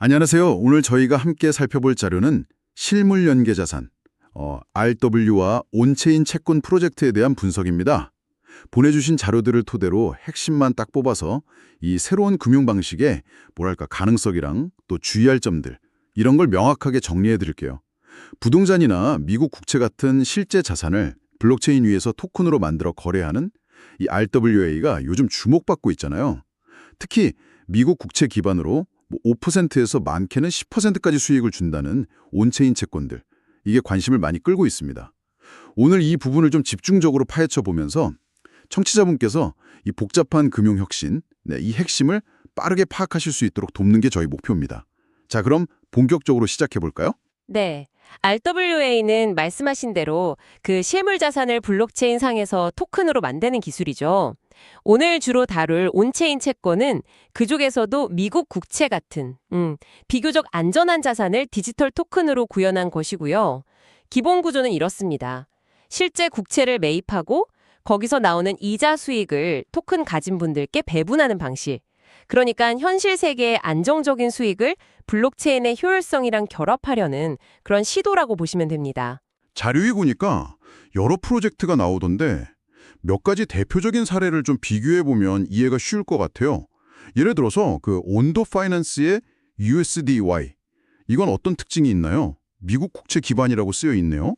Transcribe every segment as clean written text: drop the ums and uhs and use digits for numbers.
안녕하세요. 오늘 저희가 함께 살펴볼 자료는 실물 연계 자산, RW와 온체인 채권 프로젝트에 대한 분석입니다. 보내주신 자료들을 토대로 핵심만 딱 뽑아서 이 새로운 금융 방식의 가능성이랑 또 주의할 점들, 이런 걸 명확하게 정리해 드릴게요. 부동산이나 미국 국채 같은 실제 자산을 블록체인 위에서 토큰으로 만들어 거래하는 이 RWA가 요즘 주목받고 있잖아요. 특히 미국 국채 기반으로 5%에서 많게는 10%까지 수익을 준다는 온체인 채권들, 이게 관심을 많이 끌고 있습니다. 오늘 이 부분을 좀 집중적으로 파헤쳐 보면서 청취자분께서 이 복잡한 금융 혁신, 이 핵심을 빠르게 파악하실 수 있도록 돕는 게 저희 목표입니다. 자, 그럼 본격적으로 시작해 볼까요? 네. RWA는 말씀하신 대로 그 실물 자산을 블록체인 상에서 토큰으로 만드는 기술이죠. 오늘 주로 다룰 온체인 채권은 그중에서도 미국 국채 같은 비교적 안전한 자산을 디지털 토큰으로 구현한 것이고요. 기본 구조는 이렇습니다. 실제 국채를 매입하고 거기서 나오는 이자 수익을 토큰 가진 분들께 배분하는 방식. 그러니까 현실 세계의 안정적인 수익을 블록체인의 효율성이랑 결합하려는 그런 시도라고 보시면 됩니다. 자료에 보니까 여러 프로젝트가 나오던데 몇 가지 대표적인 사례를 좀 비교해 보면 이해가 쉬울 것 같아요. 예를 들어서 그 온도 파이낸스의 USDY, 이건 어떤 특징이 있나요? 미국 국채 기반이라고 쓰여 있네요.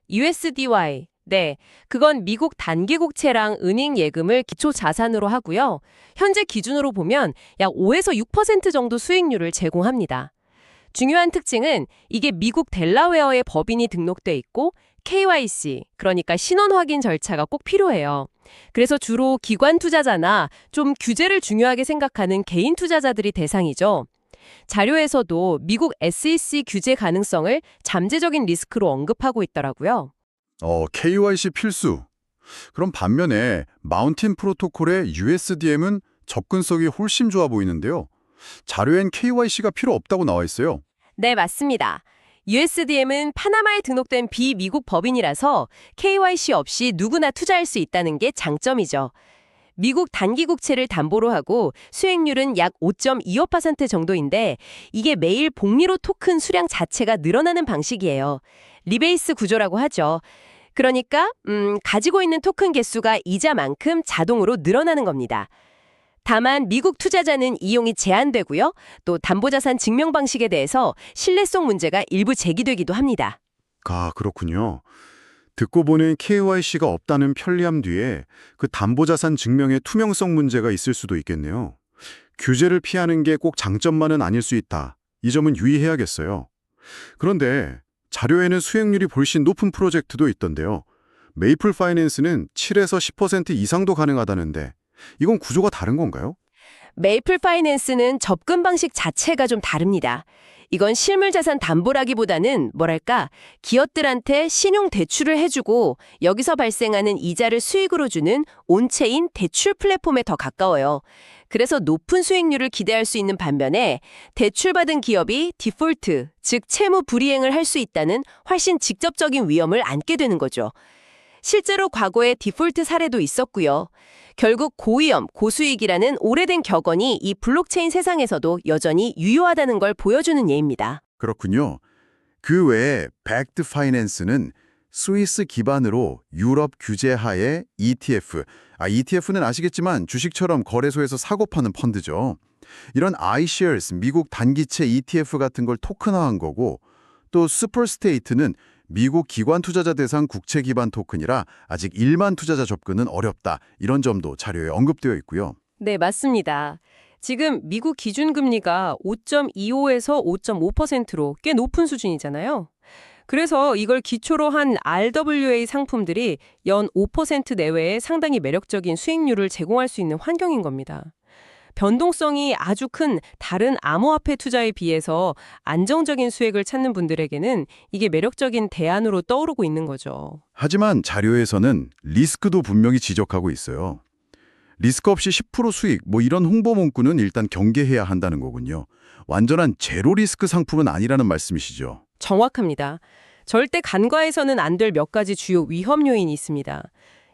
USDY. 네, 그건 미국 단기 국채랑 은행 예금을 기초 자산으로 하고요. 현재 기준으로 보면 약 5에서 6% 정도 수익률을 제공합니다. 중요한 특징은 이게 미국 델라웨어에 법인이 등록돼 있고 KYC, 그러니까 신원 확인 절차가 꼭 필요해요. 그래서 주로 기관 투자자나 좀 규제를 중요하게 생각하는 개인 투자자들이 대상이죠. 자료에서도 미국 SEC 규제 가능성을 잠재적인 리스크로 언급하고 있더라고요. KYC 필수. 그럼 반면에 마운틴 프로토콜의 USDM은 접근성이 훨씬 좋아 보이는데요. 자료엔 KYC가 필요 없다고 나와 있어요. 네, 맞습니다. USDM은 파나마에 등록된 비미국 법인이라서 KYC 없이 누구나 투자할 수 있다는 게 장점이죠. 미국 단기 국채를 담보로 하고 수익률은 약 5.25% 정도인데 이게 매일 복리로 토큰 수량 자체가 늘어나는 방식이에요. 리베이스 구조라고 하죠. 그러니까 가지고 있는 토큰 개수가 이자만큼 자동으로 늘어나는 겁니다. 다만 미국 투자자는 이용이 제한되고요. 또 담보자산 증명 방식에 대해서 신뢰성 문제가 일부 제기되기도 합니다. 그렇군요. 듣고 보니 KYC가 없다는 편리함 뒤에 그 담보자산 증명의 투명성 문제가 있을 수도 있겠네요. 규제를 피하는 게 꼭 장점만은 아닐 수 있다. 이 점은 유의해야겠어요. 그런데 자료에는 수익률이 훨씬 높은 프로젝트도 있던데요. 메이플 파이낸스는 7에서 10% 이상도 가능하다는데 이건 구조가 다른 건가요? 메이플 파이낸스는 접근 방식 자체가 좀 다릅니다. 이건 실물자산 담보라기보다는 기업들한테 신용 대출을 해주고 여기서 발생하는 이자를 수익으로 주는 온체인 대출 플랫폼에 더 가까워요. 그래서 높은 수익률을 기대할 수 있는 반면에 대출받은 기업이 디폴트, 즉 채무 불이행을 할 수 있다는 훨씬 직접적인 위험을 안게 되는 거죠. 실제로 과거에 디폴트 사례도 있었고요. 결국 고위험, 고수익이라는 오래된 격언이 이 블록체인 세상에서도 여전히 유효하다는 걸 보여주는 예입니다. 그렇군요. 그 외에 백드 파이낸스는 스위스 기반으로 유럽 규제 하에 ETF, ETF는 아시겠지만 주식처럼 거래소에서 사고 파는 펀드죠. 이런 iShares, 미국 단기채 ETF 같은 걸 토큰화한 거고, 또 슈퍼스테이트는 미국 기관 투자자 대상 국채 기반 토큰이라 아직 일반 투자자 접근은 어렵다. 이런 점도 자료에 언급되어 있고요. 네, 맞습니다. 지금 미국 기준금리가 5.25에서 5.5%로 꽤 높은 수준이잖아요. 그래서 이걸 기초로 한 RWA 상품들이 연 5% 내외의 상당히 매력적인 수익률을 제공할 수 있는 환경인 겁니다. 변동성이 아주 큰 다른 암호화폐 투자에 비해서 안정적인 수익을 찾는 분들에게는 이게 매력적인 대안으로 떠오르고 있는 거죠. 하지만 자료에서는 리스크도 분명히 지적하고 있어요. 리스크 없이 10% 수익, 이런 홍보 문구는 일단 경계해야 한다는 거군요. 완전한 제로 리스크 상품은 아니라는 말씀이시죠? 정확합니다. 절대 간과해서는 안 될 몇 가지 주요 위험 요인이 있습니다.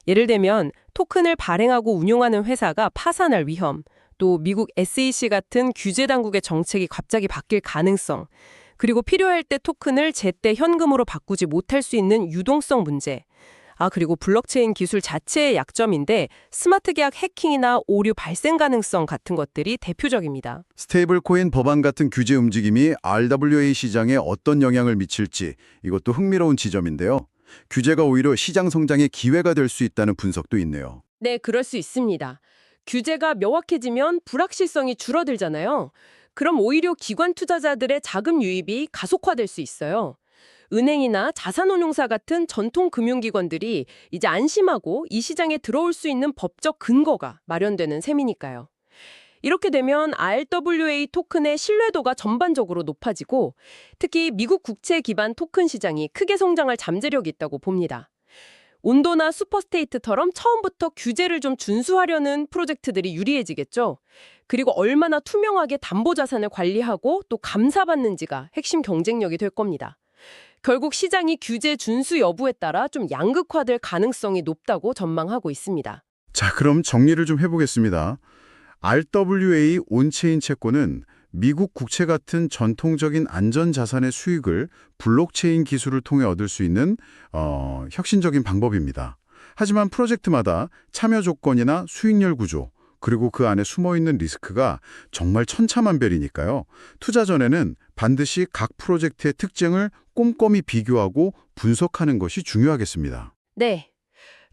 예를 들면 토큰을 발행하고 운용하는 회사가 파산할 위험, 또 미국 SEC 같은 규제 당국의 정책이 갑자기 바뀔 가능성, 그리고 필요할 때 토큰을 제때 현금으로 바꾸지 못할 수 있는 유동성 문제, 그리고 블록체인 기술 자체의 약점인데 스마트 계약 해킹이나 오류 발생 가능성 같은 것들이 대표적입니다. 스테이블 코인 법안 같은 규제 움직임이 RWA 시장에 어떤 영향을 미칠지 이것도 흥미로운 지점인데요. 규제가 오히려 시장 성장의 기회가 될 수 있다는 분석도 있네요. 네, 그럴 수 있습니다. 규제가 명확해지면 불확실성이 줄어들잖아요. 그럼 오히려 기관 투자자들의 자금 유입이 가속화될 수 있어요. 은행이나 자산운용사 같은 전통 금융기관들이 이제 안심하고 이 시장에 들어올 수 있는 법적 근거가 마련되는 셈이니까요. 이렇게 되면 RWA 토큰의 신뢰도가 전반적으로 높아지고 특히 미국 국채 기반 토큰 시장이 크게 성장할 잠재력이 있다고 봅니다. 온도나 슈퍼스테이트처럼 처음부터 규제를 좀 준수하려는 프로젝트들이 유리해지겠죠. 그리고 얼마나 투명하게 담보자산을 관리하고 또 감사받는지가 핵심 경쟁력이 될 겁니다. 결국 시장이 규제 준수 여부에 따라 좀 양극화될 가능성이 높다고 전망하고 있습니다. 자, 그럼 정리를 좀 해보겠습니다. RWA 온체인 채권은 미국 국채 같은 전통적인 안전자산의 수익을 블록체인 기술을 통해 얻을 수 있는 혁신적인 방법입니다. 하지만 프로젝트마다 참여 조건이나 수익률 구조, 그리고 그 안에 숨어있는 리스크가 정말 천차만별이니까요. 투자 전에는 반드시 각 프로젝트의 특징을 꼼꼼히 비교하고 분석하는 것이 중요하겠습니다. 네.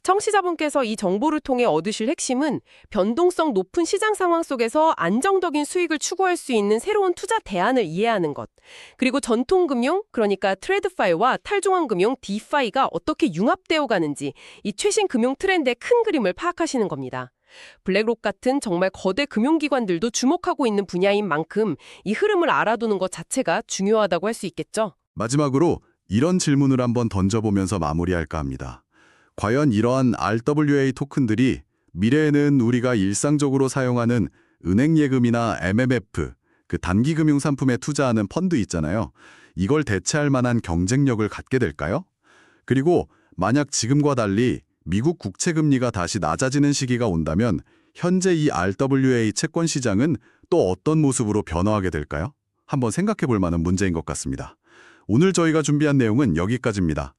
청취자분께서 이 정보를 통해 얻으실 핵심은 변동성 높은 시장 상황 속에서 안정적인 수익을 추구할 수 있는 새로운 투자 대안을 이해하는 것, 그리고 전통금융, 그러니까 트레드파이와 탈중앙금융 디파이가 어떻게 융합되어 가는지 이 최신 금융 트렌드의 큰 그림을 파악하시는 겁니다. 블랙록 같은 정말 거대 금융기관들도 주목하고 있는 분야인 만큼 이 흐름을 알아두는 것 자체가 중요하다고 할 수 있겠죠. 마지막으로 이런 질문을 한번 던져보면서 마무리할까 합니다. 과연 이러한 RWA 토큰들이 미래에는 우리가 일상적으로 사용하는 은행 예금이나 MMF, 그 단기금융 상품에 투자하는 펀드 있잖아요. 이걸 대체할 만한 경쟁력을 갖게 될까요? 그리고 만약 지금과 달리 미국 국채 금리가 다시 낮아지는 시기가 온다면 현재 이 RWA 채권 시장은 또 어떤 모습으로 변화하게 될까요? 한번 생각해 볼 만한 문제인 것 같습니다. 오늘 저희가 준비한 내용은 여기까지입니다.